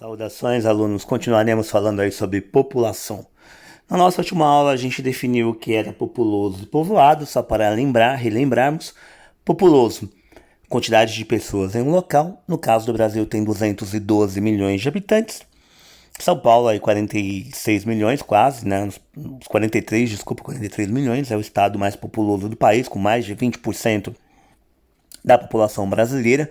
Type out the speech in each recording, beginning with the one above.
Saudações, alunos. Continuaremos falando aí sobre população. Na nossa última aula, a gente definiu o que era populoso e povoado, só para relembrarmos. Populoso, quantidade de pessoas em um local. No caso do Brasil, tem 212 milhões de habitantes. São Paulo, aí 46 milhões, quase, né? Uns 43, desculpa, 43 milhões. É o estado mais populoso do país, com mais de 20% da população brasileira.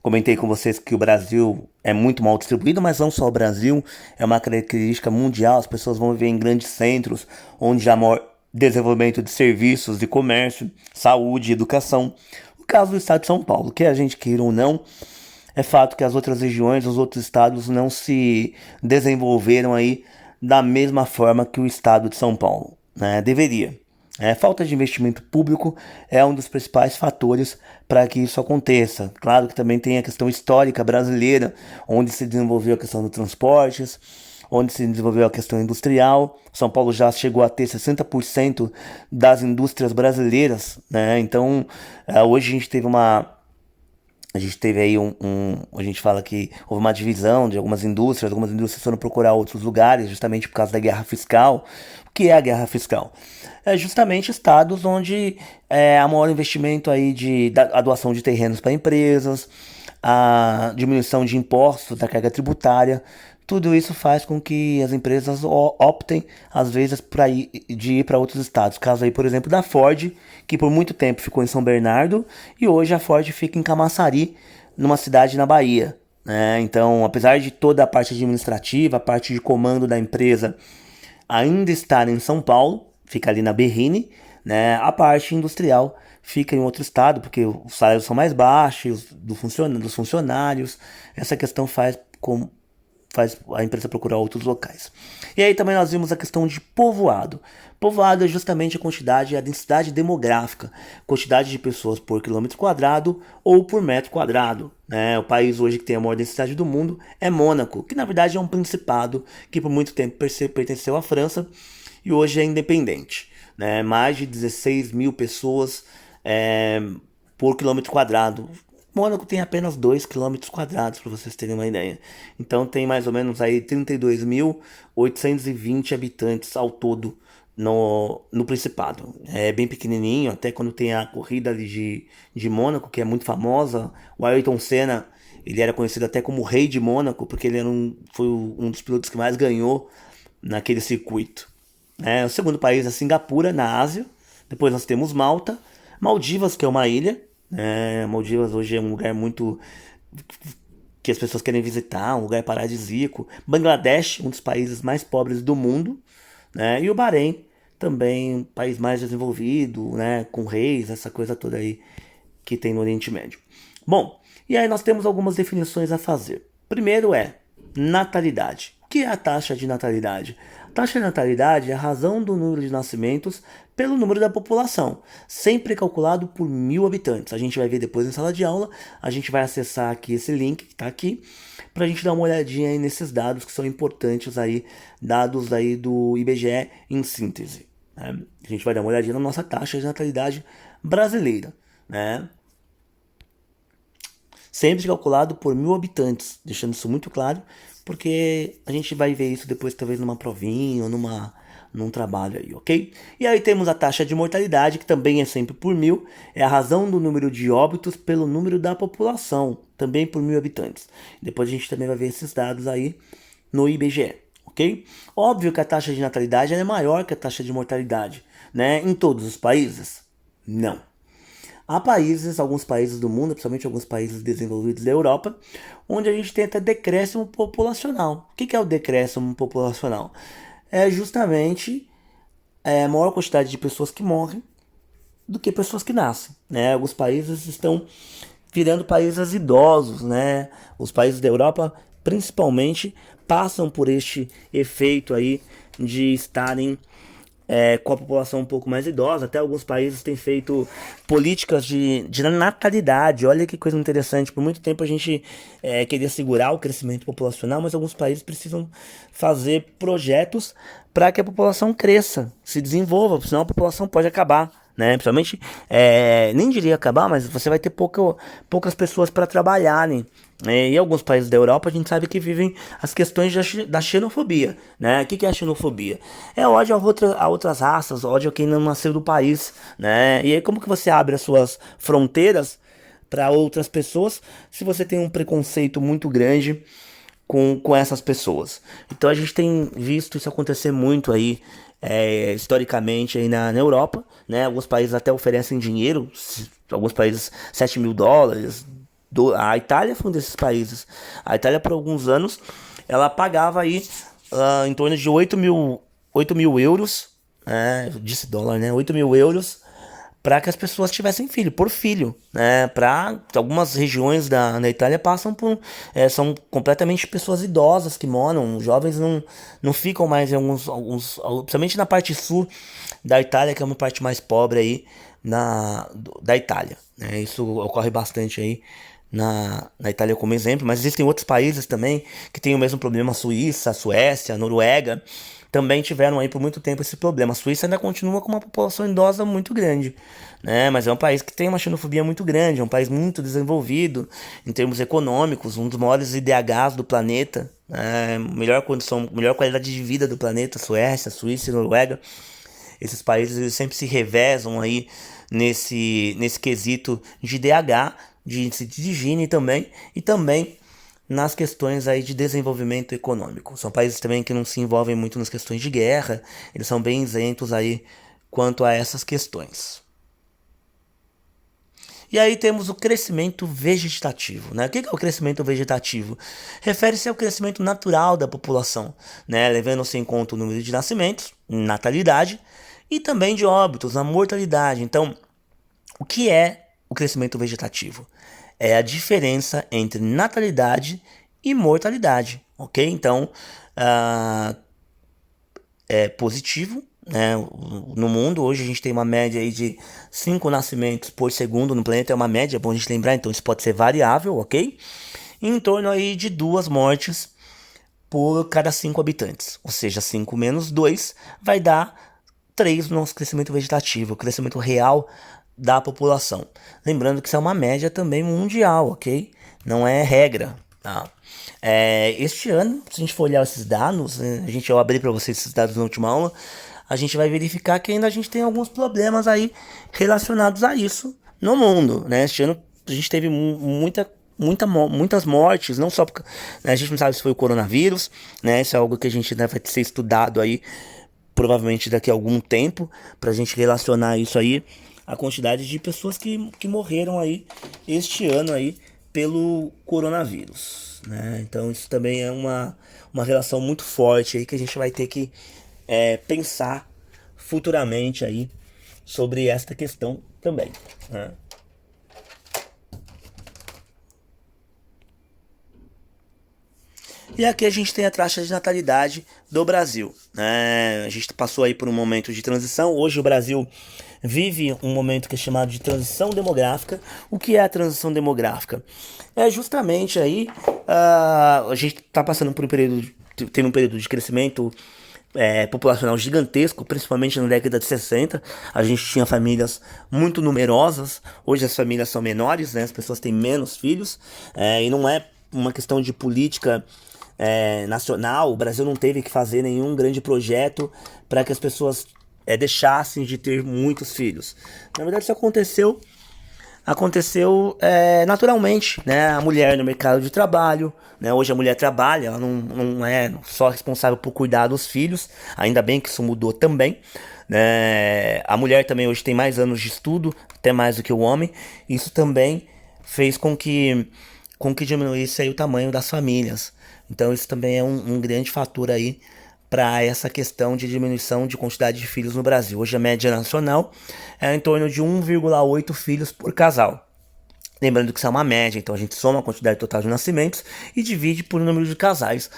Comentei com vocês que o Brasil é muito mal distribuído, mas não só o Brasil, é uma característica mundial. As pessoas vão viver em grandes centros, onde há maior desenvolvimento de serviços, de comércio, saúde, educação. O caso do estado de São Paulo, que a gente queira ou não, é fato que as outras regiões, os outros estados não se desenvolveram aí da mesma forma que o estado de São Paulo, né? Deveria. Falta de investimento público é um dos principais fatores para que isso aconteça. Claro que também tem a questão histórica brasileira, onde se desenvolveu a questão dos transportes, onde se desenvolveu a questão industrial. São Paulo já chegou a ter 60% das indústrias brasileiras, né? Então, hoje a gente teve aí a gente fala que houve uma divisão de algumas indústrias foram procurar outros lugares, justamente por causa da guerra fiscal. O que é a guerra fiscal? É justamente estados onde há maior investimento aí a doação de terrenos para empresas, a diminuição de impostos, da carga tributária. Tudo isso faz com que as empresas optem, às vezes, de ir para outros estados. Caso aí, por exemplo, da Ford, que por muito tempo ficou em São Bernardo, e hoje a Ford fica em Camaçari, numa cidade na Bahia, né? Então, apesar de toda a parte administrativa, a parte de comando da empresa ainda estar em São Paulo, fica ali na Berrini, né? A parte industrial fica em outro estado, porque os salários são mais baixos dos funcionários. Essa questão faz a empresa procurar outros locais. E aí também nós vimos a questão de povoado. Povoado é justamente a quantidade, a densidade demográfica, quantidade de pessoas por quilômetro quadrado ou por metro quadrado, né? O país hoje que tem a maior densidade do mundo é Mônaco, que na verdade é um principado que por muito tempo pertenceu à França e hoje é independente, né? Mais de 16 mil pessoas por quilômetro quadrado. Mônaco tem apenas 2 quilômetros quadrados, para vocês terem uma ideia. Então tem mais ou menos aí 32.820 habitantes ao todo no Principado. É bem pequenininho, até quando tem a corrida ali de Mônaco, que é muito famosa. O Ayrton Senna, ele era conhecido até como o Rei de Mônaco, porque ele foi um dos pilotos que mais ganhou naquele circuito. O segundo país é Singapura, na Ásia. Depois nós temos Malta, Maldivas, que é uma ilha. Maldivas hoje é um lugar muito que as pessoas querem visitar, um lugar paradisíaco. Bangladesh, um dos países mais pobres do mundo, né? E o Bahrein, também um país mais desenvolvido, né? Com reis, essa coisa toda aí que tem no Oriente Médio. Bom, e aí nós temos algumas definições a fazer. Primeiro é natalidade. O que é a taxa de natalidade? A taxa de natalidade é a razão do número de nascimentos pelo número da população, sempre calculado por 1.000 habitantes. A gente vai ver depois em sala de aula, a gente vai acessar aqui esse link que está aqui, para a gente dar uma olhadinha aí nesses dados que são importantes aí, dados aí do IBGE em síntese, né? A gente vai dar uma olhadinha na nossa taxa de natalidade brasileira, né? Sempre calculado por 1.000 habitantes, deixando isso muito claro, porque a gente vai ver isso depois talvez numa provinha ou num trabalho aí, ok? E aí temos a taxa de mortalidade, que também é sempre por 1.000, é a razão do número de óbitos pelo número da população, também por 1.000 habitantes. Depois a gente também vai ver esses dados aí no IBGE, ok? Óbvio que a taxa de natalidade é maior que a taxa de mortalidade, né? Em todos os países? Não. Há países, alguns países do mundo, principalmente alguns países desenvolvidos da Europa, onde a gente tem até decréscimo populacional. O que é o decréscimo populacional? É justamente a maior quantidade de pessoas que morrem do que pessoas que nascem, né? Alguns países estão virando países idosos, né? Os países da Europa, principalmente, passam por este efeito aí de estarem com a população um pouco mais idosa. Até alguns países têm feito políticas de natalidade. Olha que coisa interessante. Por muito tempo a gente queria segurar o crescimento populacional, mas alguns países precisam fazer projetos para que a população cresça, se desenvolva, senão a população pode acabar, né? Principalmente, nem diria acabar, mas você vai ter poucas pessoas para trabalhar, né? E alguns países da Europa a gente sabe que vivem as questões da xenofobia, né? O que é a xenofobia? É ódio a outras raças, ódio a quem não nasceu do país, né? E aí como que você abre as suas fronteiras para outras pessoas se você tem um preconceito muito grande com essas pessoas? Então a gente tem visto isso acontecer muito aí, historicamente aí na Europa, né? Alguns países até oferecem dinheiro, alguns países US$ 7.000. A Itália foi um desses países. A Itália, por alguns anos, ela pagava aí em torno de 8 mil euros, eu disse dólar, né? 8 mil euros para que as pessoas tivessem filho, por filho, né? Para algumas regiões na Itália passam por, são completamente pessoas idosas que moram, os jovens não ficam mais em principalmente na parte sul da Itália, que é uma parte mais pobre aí da Itália, né? Isso ocorre bastante aí na Itália como exemplo, mas existem outros países também que têm o mesmo problema. A Suíça, a Suécia, a Noruega também tiveram aí por muito tempo esse problema. A Suíça ainda continua com uma população idosa muito grande, né? Mas é um país que tem uma xenofobia muito grande, é um país muito desenvolvido em termos econômicos, um dos maiores IDHs do planeta, né? Melhor condição, melhor qualidade de vida do planeta. Suécia, Suíça e Noruega, esses países eles sempre se revezam aí nesse quesito de IDH, de índice de higiene também, e também nas questões aí de desenvolvimento econômico. São países também que não se envolvem muito nas questões de guerra, eles são bem isentos aí quanto a essas questões. E aí temos o crescimento vegetativo, né? O que é o crescimento vegetativo? Refere-se ao crescimento natural da população, né? Levando-se em conta o número de nascimentos, natalidade, e também de óbitos, a mortalidade. Então, o que é o crescimento vegetativo? É a diferença entre natalidade e mortalidade, ok? Então, é positivo, né? No mundo hoje a gente tem uma média aí de 5 nascimentos por segundo no planeta, é uma média, é bom a gente lembrar, então isso pode ser variável, ok? E em torno aí de 2 mortes por cada 5 habitantes, ou seja, 5 menos 2 vai dar 3 no nosso crescimento vegetativo, o crescimento real da população. Lembrando que isso é uma média também mundial, ok? Não é regra, tá? Este ano, se a gente for olhar esses dados, né, eu abri para vocês esses dados na última aula, a gente vai verificar que ainda a gente tem alguns problemas aí relacionados a isso no mundo, né? Este ano a gente teve muitas mortes, não só porque, né, a gente não sabe se foi o coronavírus, né? Isso é algo que a gente vai ser estudado aí provavelmente daqui a algum tempo, pra gente relacionar isso aí à quantidade de pessoas que morreram aí este ano aí pelo coronavírus, né? Então isso também é uma relação muito forte aí que a gente vai ter que pensar futuramente aí sobre esta questão também, né? E aqui a gente tem a taxa de natalidade do Brasil, né? A gente passou aí por um momento de transição. Hoje o Brasil vive um momento que é chamado de transição demográfica. O que é a transição demográfica? É justamente aí a gente está passando por tendo um período de crescimento populacional gigantesco, principalmente na década de 60. A gente tinha famílias muito numerosas. Hoje as famílias são menores, né? As pessoas têm menos filhos, e não é uma questão de política nacional. O Brasil não teve que fazer nenhum grande projeto para que as pessoas deixassem de ter muitos filhos. Na verdade, isso aconteceu naturalmente, né? A mulher no mercado de trabalho, né? Hoje a mulher trabalha, ela não é só responsável por cuidar dos filhos, ainda bem que isso mudou também, né? A mulher também hoje tem mais anos de estudo, até mais do que o homem. Isso também fez com que diminuísse aí o tamanho das famílias. Então isso também é um grande fator aí para essa questão de diminuição de quantidade de filhos no Brasil. Hoje a média nacional é em torno de 1,8 filhos por casal. Lembrando que isso é uma média, então a gente soma a quantidade total de nascimentos e divide por número de casais.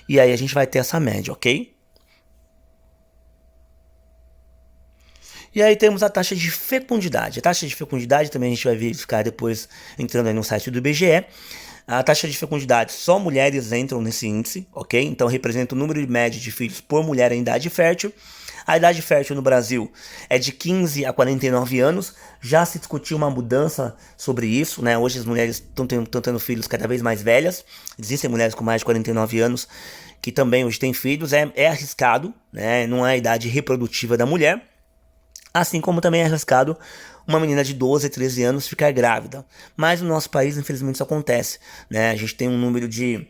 E aí a gente vai ter essa média, ok? E aí temos a taxa de fecundidade. A taxa de fecundidade também a gente vai verificar depois entrando aí no site do IBGE. A taxa de fecundidade, só mulheres entram nesse índice, ok? Então representa o número médio de filhos por mulher em idade fértil. A idade fértil no Brasil é de 15 a 49 anos. Já se discutiu uma mudança sobre isso, né? Hoje as mulheres estão tendo filhos cada vez mais velhas. Existem mulheres com mais de 49 anos que também hoje têm filhos. É arriscado, né? Não é a idade reprodutiva da mulher. Assim como também é arriscado uma menina de 12, 13 anos ficar grávida. Mas no nosso país, infelizmente, isso acontece, né? A gente tem um número de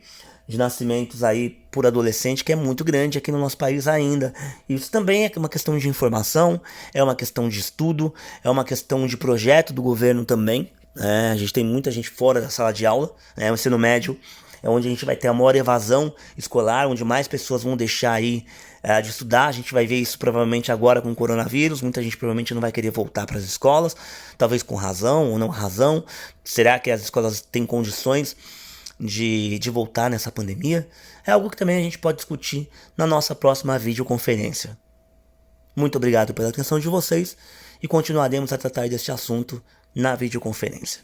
nascimentos aí por adolescente que é muito grande aqui no nosso país ainda. Isso também é uma questão de informação, é uma questão de estudo, é uma questão de projeto do governo também, né? A gente tem muita gente fora da sala de aula, né? O ensino médio é onde a gente vai ter a maior evasão escolar, onde mais pessoas vão deixar aí de estudar. A gente vai ver isso provavelmente agora com o coronavírus. Muita gente provavelmente não vai querer voltar para as escolas, talvez com razão ou não razão. Será que as escolas têm condições de voltar nessa pandemia? É algo que também a gente pode discutir na nossa próxima videoconferência. Muito obrigado pela atenção de vocês e continuaremos a tratar deste assunto na videoconferência.